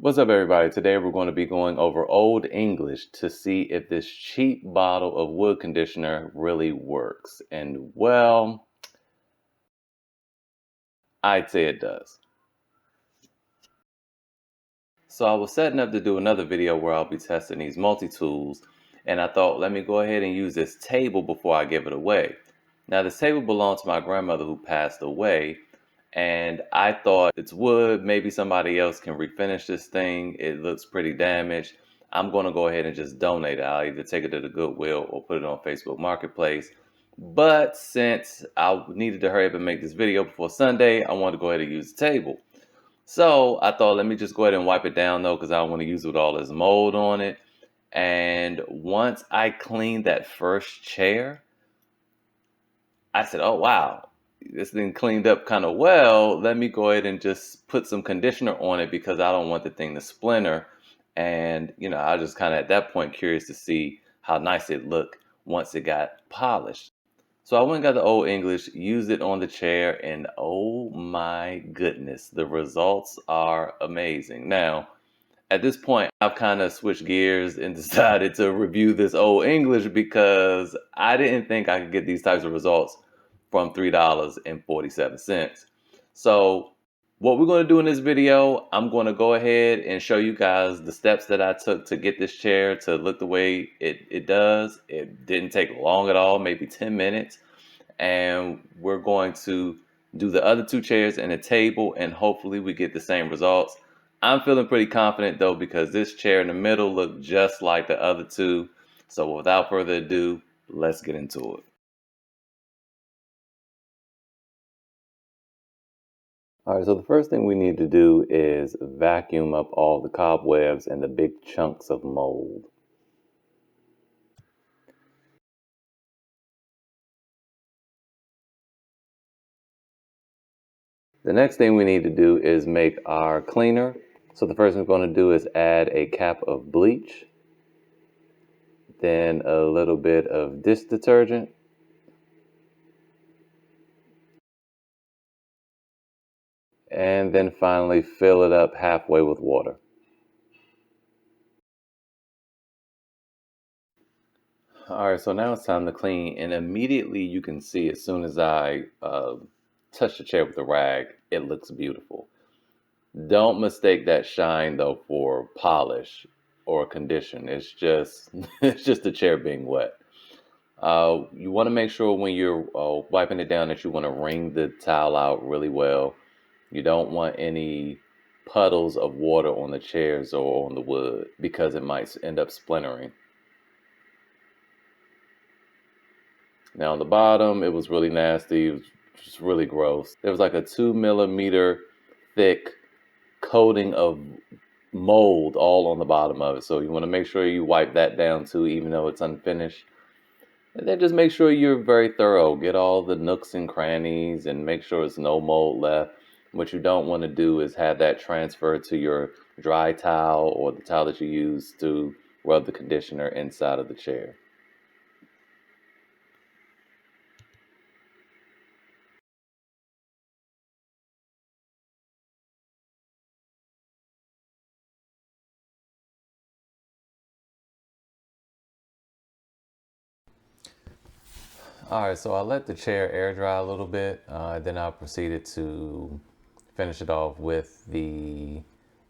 What's up, everybody? Today we're going to be going over Old English to see if this cheap bottle of wood conditioner really works. And well, I'd say it does. So I was setting up to do another video where I'll be testing these multi-tools, and I thought, let me go ahead and use this table before I give it away. Now, this table belonged to my grandmother who passed away, and I thought it's wood. Maybe somebody else can refinish this thing. It looks pretty damaged. I'm going to go ahead and just donate it. I'll either take it to the Goodwill or put it on Facebook Marketplace. But since I needed to hurry up and make this video before Sunday, I wanted to go ahead and use the table. So I thought, let me just go ahead and wipe it down though, because I don't want to use it with all this mold on it. And once I cleaned that first chair, I said, oh, wow, this thing cleaned up kind of well. Let me go ahead and just put some conditioner on it because I don't want the thing to splinter. And, I was just kind of at that point curious to see how nice it looked once it got polished. So I went and got the Old English, used it on the chair, and oh my goodness, the results are amazing. Now, at this point, I've kind of switched gears and decided to review this Old English because I didn't think I could get these types of results from $3.47. So what we're going to do in this video, I'm going to go ahead and show you guys the steps that I took to get this chair to look the way it does. It didn't take long at all, maybe 10 minutes. And we're going to do the other two chairs and a table, and hopefully we get the same results. I'm feeling pretty confident though, because this chair in the middle looked just like the other two. So without further ado, let's get into it. All right, so the first thing we need to do is vacuum up all the cobwebs and the big chunks of mold. The next thing we need to do is make our cleaner. So the first thing we're going to do is add a cap of bleach, then a little bit of dish detergent, and then finally fill it up halfway with water. All right, so now it's time to clean, and immediately you can see as soon as I touch the chair with the rag, it looks beautiful. Don't mistake that shine though for polish or condition. It's just it's just the chair being wet. You want to make sure when you're wiping it down that you want to wring the towel out really well. You don't want any puddles of water on the chairs or on the wood because it might end up splintering. Now on the bottom, it was really nasty. It was just really gross. There was like a 2 millimeter thick coating of mold all on the bottom of it. So you want to make sure you wipe that down too, even though it's unfinished. And then just make sure you're very thorough. Get all the nooks and crannies and make sure there's no mold left. What you don't want to do is have that transfer to your dry towel or the towel that you use to rub the conditioner inside of the chair. All right, so I let the chair air dry a little bit. Then I proceeded to finish it off with the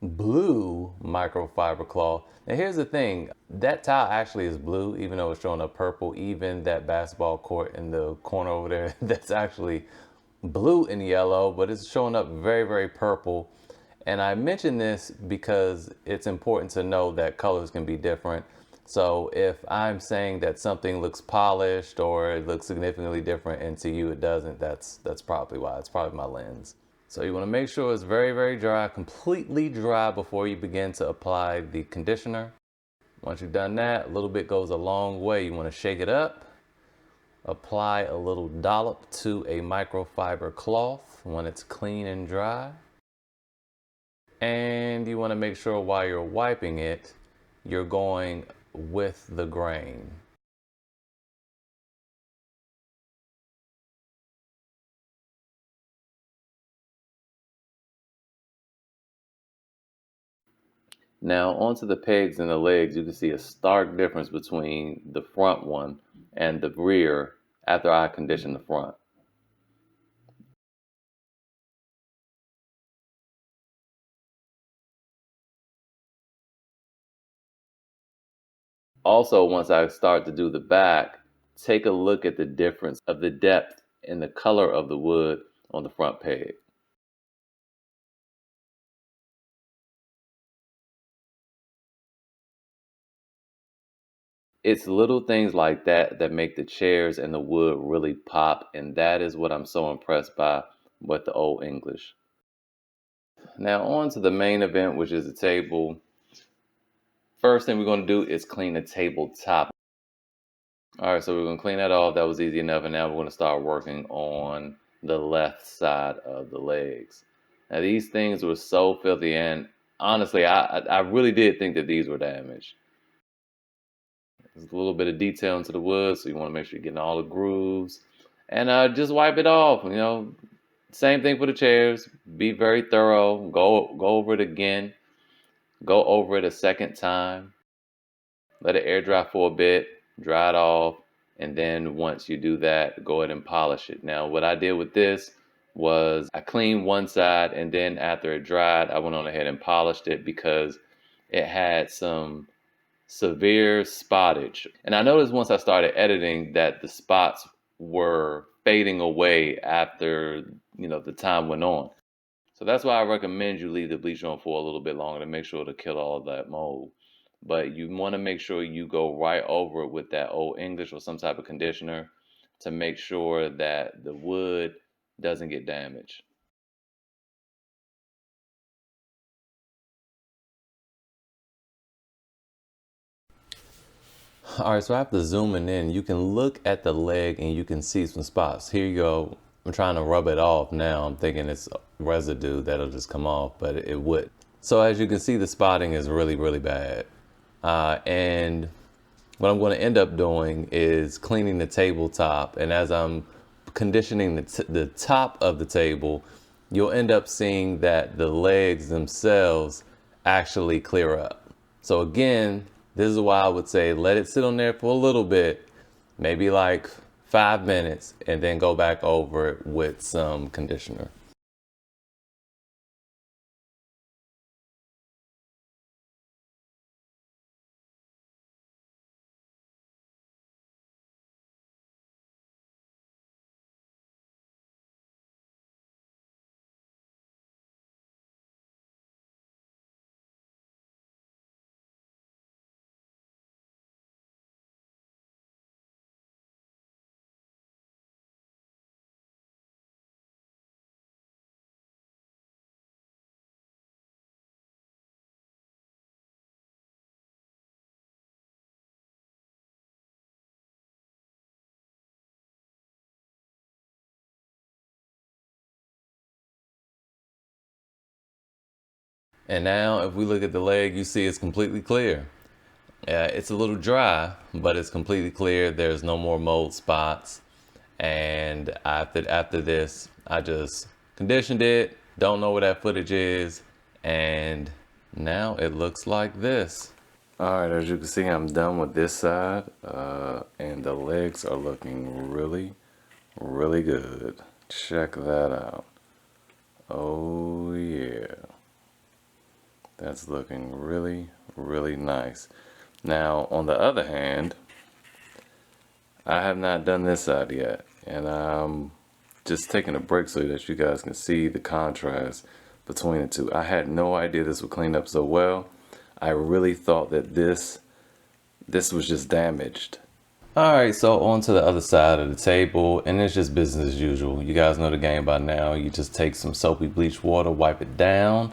blue microfiber claw. Now here's the thing, that tile actually is blue, even though it's showing up purple. Even that basketball court in the corner over there, that's actually blue and yellow, but it's showing up very, very purple. And I mention this because it's important to know that colors can be different. So if I'm saying that something looks polished or it looks significantly different and to you it doesn't, that's probably why. It's probably my lens. So you want to make sure it's very, very dry, completely dry before you begin to apply the conditioner. Once you've done that, a little bit goes a long way. You want to shake it up, apply a little dollop to a microfiber cloth when it's clean and dry. And you want to make sure while you're wiping it, you're going with the grain. Now onto the pegs and the legs, you can see a stark difference between the front one and the rear after I condition the front. Also, once I start to do the back, take a look at the difference of the depth and the color of the wood on the front peg. It's little things like that that make the chairs and the wood really pop, and that is what I'm so impressed by with the Old English. Now on to the main event, which is the table. First thing we're going to do is clean the tabletop. All right, so we're going to clean that off. That was easy enough, and now we're going to start working on the left side of the legs. Now these things were so filthy, and honestly, I really did think that these were damaged. There's a little bit of detail into the wood, so you want to make sure you're getting all the grooves. And just wipe it off. Same thing for the chairs. Be very thorough. Go over it again. Go over it a second time. Let it air dry for a bit. Dry it off. And then once you do that, go ahead and polish it. Now, what I did with this was I cleaned one side, and then after it dried, I went on ahead and polished it because it had some severe spottage. And I noticed once I started editing that the spots were fading away after, the time went on. So that's why I recommend you leave the bleach on for a little bit longer to make sure to kill all of that mold. But you want to make sure you go right over it with that Old English or some type of conditioner to make sure that the wood doesn't get damaged. All right, so after zooming in, you can look at the leg and you can see some spots. Here you go. I'm trying to rub it off now. I'm thinking it's residue that'll just come off, but it would. So as you can see, the spotting is really, really bad. And what I'm going to end up doing is cleaning the tabletop. And as I'm conditioning the top of the table, you'll end up seeing that the legs themselves actually clear up. So again, this is why I would say let it sit on there for a little bit, maybe like 5 minutes, and then go back over it with some conditioner. And now if we look at the leg, you see it's completely clear. It's a little dry, but it's completely clear. There's no more mold spots. And after this, I just conditioned it. Don't know where that footage is. And now it looks like this. All right, as you can see, I'm done with this side. And the legs are looking really, really good. Check that out. Oh yeah. That's looking really, really nice. Now, on the other hand, I have not done this side yet. And I'm just taking a break so that you guys can see the contrast between the two. I had no idea this would clean up so well. I really thought that this was just damaged. All right, so on to the other side of the table, and it's just business as usual. You guys know the game by now. You just take some soapy bleach water, wipe it down,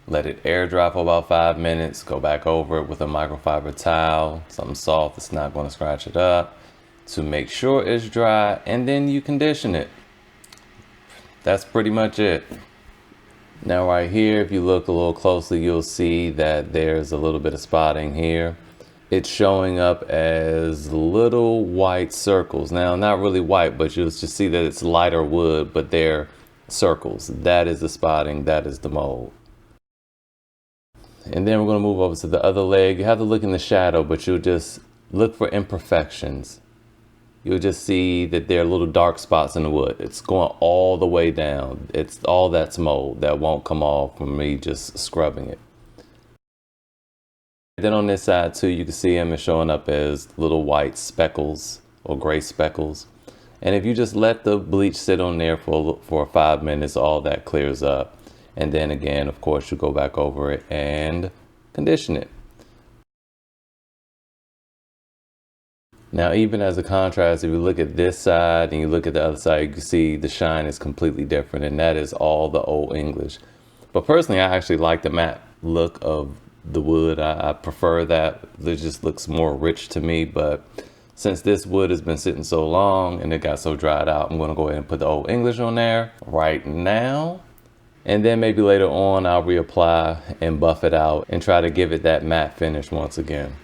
let it air dry for about 5 minutes, go back over it with a microfiber towel, something soft that's not going to scratch it up, to make sure it's dry, and then you condition it. That's pretty much it. Now right here, if you look a little closely, you'll see that there's a little bit of spotting here. It's showing up as little white circles. Now, not really white, but you'll just see that it's lighter wood, but they're circles. That is the spotting, that is the mold. And then we're going to move over to the other leg. You have to look in the shadow, but you'll just look for imperfections. You'll just see that there are little dark spots in the wood. It's going all the way down. It's all that's mold that won't come off from me just scrubbing it. Then on this side too, you can see them as showing up as little white speckles or gray speckles. And if you just let the bleach sit on there for 5 minutes, all that clears up. And then again, of course, you go back over it and condition it. Now, even as a contrast, if you look at this side and you look at the other side, you can see the shine is completely different, and that is all the Old English. But personally, I actually like the matte look of the wood. I prefer that. It just looks more rich to me. But since this wood has been sitting so long and it got so dried out, I'm going to go ahead and put the Old English on there right now. And then maybe later on, I'll reapply and buff it out and try to give it that matte finish once again.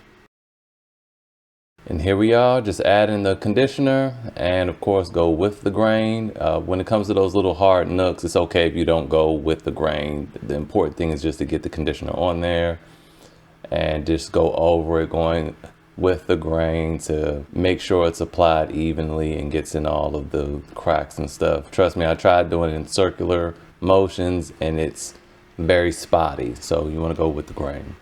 And here we are, just adding the conditioner, and of course go with the grain. When it comes to those little hard nooks, it's okay if you don't go with the grain. The important thing is just to get the conditioner on there and just go over it, going with the grain to make sure it's applied evenly and gets in all of the cracks and stuff. Trust me, I tried doing it in circular motions and it's very spotty, so you want to go with the grain.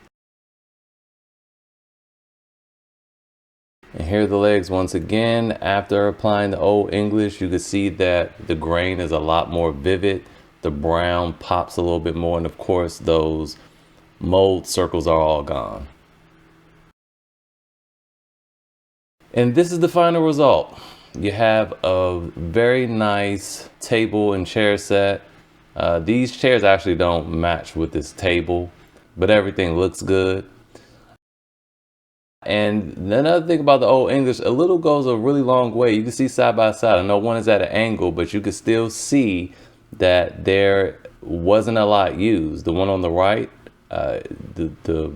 And here are the legs once again. After applying the Old English, you can see that the grain is a lot more vivid. The brown pops a little bit more, and of course those mold circles are all gone. And this is the final result. You have a very nice table and chair set. These chairs actually don't match with this table, but everything looks good. And another thing about the Old English, a little goes a really long way. You can see side by side. I know one is at an angle, but you can still see that there wasn't a lot used. The one on the right, the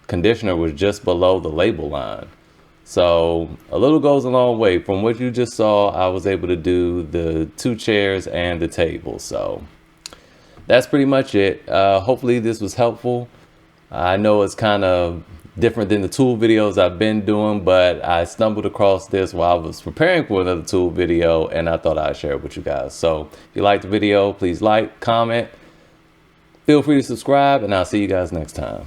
conditioner was just below the label line. So a little goes a long way. From what you just saw, I was able to do the 2 chairs and the table. So that's pretty much it. Hopefully this was helpful. I know it's kind of different than the tool videos I've been doing, but I stumbled across this while I was preparing for another tool video and I thought I'd share it with you guys. So if you liked the video, please like, comment, feel free to subscribe, and I'll see you guys next time.